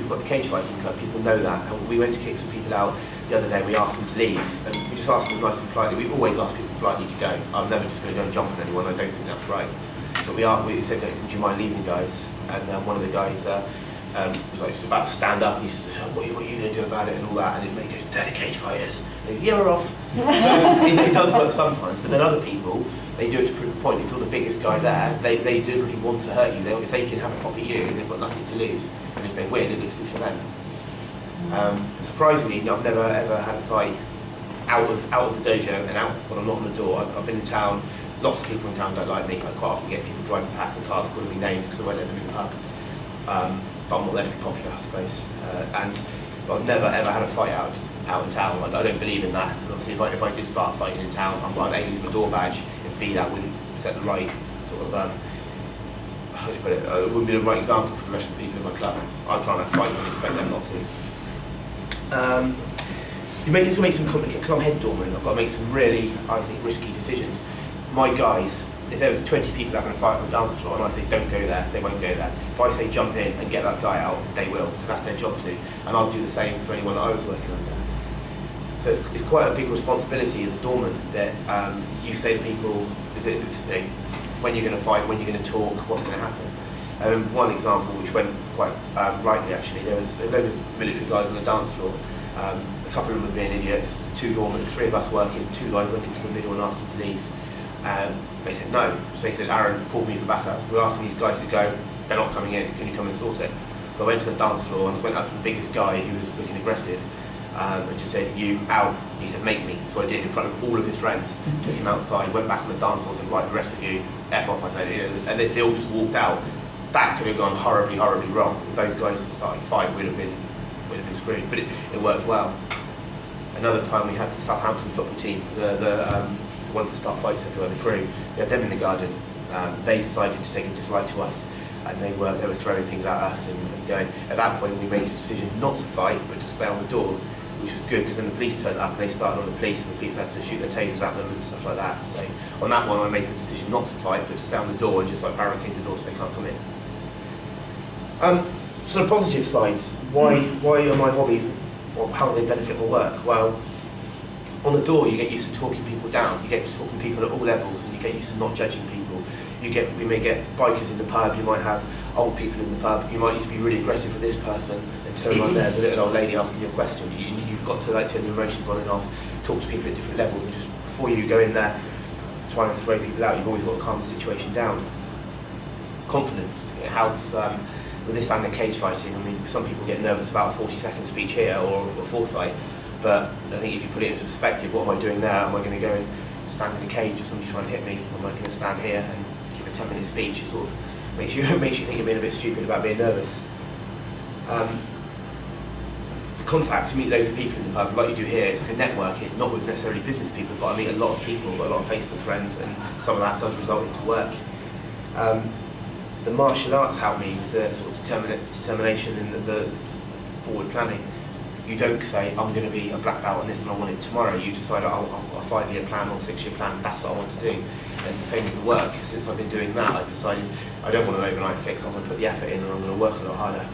we've got the cage fighting club, people know that, and we went to kick some people out the other day. We asked them to leave, and we just asked them nice and politely. We always ask people politely to go. I'm never just going to go and jump on anyone. I don't think that's right. But we said, do you mind leaving, guys? And one of the guys was like just about to stand up, and he said, what are you going to do about it and all that? And his mate goes, they're the cage fighters. And he goes, yeah, we're off. So it does work sometimes, but then other people, they do it to prove a point. If you're the biggest guy there, they do really want to hurt you. If they can have a pop at you, they've got nothing to lose. And if they win, it looks good for them. Surprisingly, I've never ever had a fight out of the dojo and out when I'm not on the door. I've been in town. Lots of people in town don't like me. I quite often get people driving past in cars calling me names because I won't let them in the pub. But I'm not letting it be popular, I suppose. But I've never ever had a fight out in town. I don't believe in that. And obviously, if I did start fighting in town, I'm aiming for my door badge. It'd be that wouldn't set the right sort of. How do you put it? It wouldn't be the right example for the rest of the people in my club. I can't have fights and expect them not to. You have to make some complicated, because I'm head doorman, I've got to make some really, I think, risky decisions. My guys, if there was 20 people having a fight on the dance floor and I say don't go there, they won't go there. If I say jump in and get that guy out, they will, because that's their job to. And I'll do the same for anyone that I was working under. So it's quite a big responsibility as a doorman that you say to people when you're going to fight, when you're going to talk, what's going to happen. One example which went quite rightly actually, there was a load of military guys on the dance floor. A couple of them were being idiots, 2 doormen, 3 of us working, 2 guys went into the middle and asked them to leave. They said no. So he said, Aaron called me for backup. We're asking these guys to go, they're not coming in, can you come and sort it? So I went to the dance floor and I went up to the biggest guy who was looking aggressive and just said, you out. He said, make me. So I did in front of all of his friends, took him outside, went back on the dance floor and said, right, the rest of you, F off, I said, and they all just walked out. That could have gone horribly, horribly wrong. If those guys had started a fight, we'd have been screwed, but it worked well. Another time we had the Southampton football team, the ones that start fights everywhere, the crew, we had them in the garden. They decided to take a dislike to us, and they were throwing things at us and going. At that point we made a decision not to fight, but to stay on the door, which was good, because then the police turned up and they started on the police, and the police had to shoot their tasers at them and stuff like that. So on that one I made the decision not to fight, but to stay on the door and just like barricade the door so they can't come in. So the positive sides, why are my hobbies, or how do they benefit my work? Well, on the door you get used to talking people down, you get used to talking to people at all levels, and you get used to not judging people. We may get bikers in the pub, you might have old people in the pub, you might used to be really aggressive with this person, and turn around there, the little old lady asking you a question. You've got to like turn your emotions on and off, talk to people at different levels, and just before you go in there trying to throw people out, you've always got to calm the situation down. Confidence, it helps. With this and the cage fighting, I mean, some people get nervous about a 40-second speech here or a foresight, but I think if you put it into perspective, what am I doing there? Am I going to go and stand in a cage if somebody's trying to hit me? Or am I going to stand here and give a 10-minute speech? It sort of makes you think you're being a bit stupid about being nervous. The contacts, you meet loads of people in the pub, like you do here. It's like a networking, not with necessarily business people, but I meet a lot of people, got a lot of Facebook friends, and some of that does result into work. The martial arts help me with the sort of determination and the forward planning. You don't say, I'm going to be a black belt on this and I want it tomorrow. You decide, I've got a 5-year plan or a 6-year plan, that's what I want to do. And it's the same with the work. Since I've been doing that, I've decided I don't want an overnight fix, I'm going to put the effort in and I'm going to work a lot harder.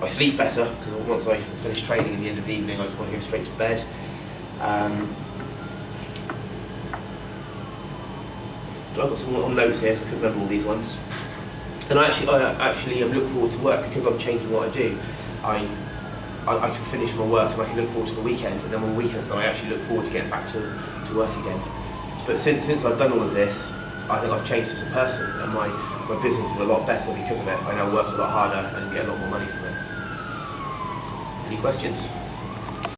I sleep better, because once I finish training at the end of the evening, I just want to go straight to bed. I've got some on notes here, so I can remember all these ones. And I actually look forward to work, because I'm changing what I do. I can finish my work and I can look forward to the weekend, and then on the weekends I actually look forward to getting back to work again. But since I've done all of this, I think I've changed as a person, and my business is a lot better because of it. I now work a lot harder and get a lot more money from it. Any questions?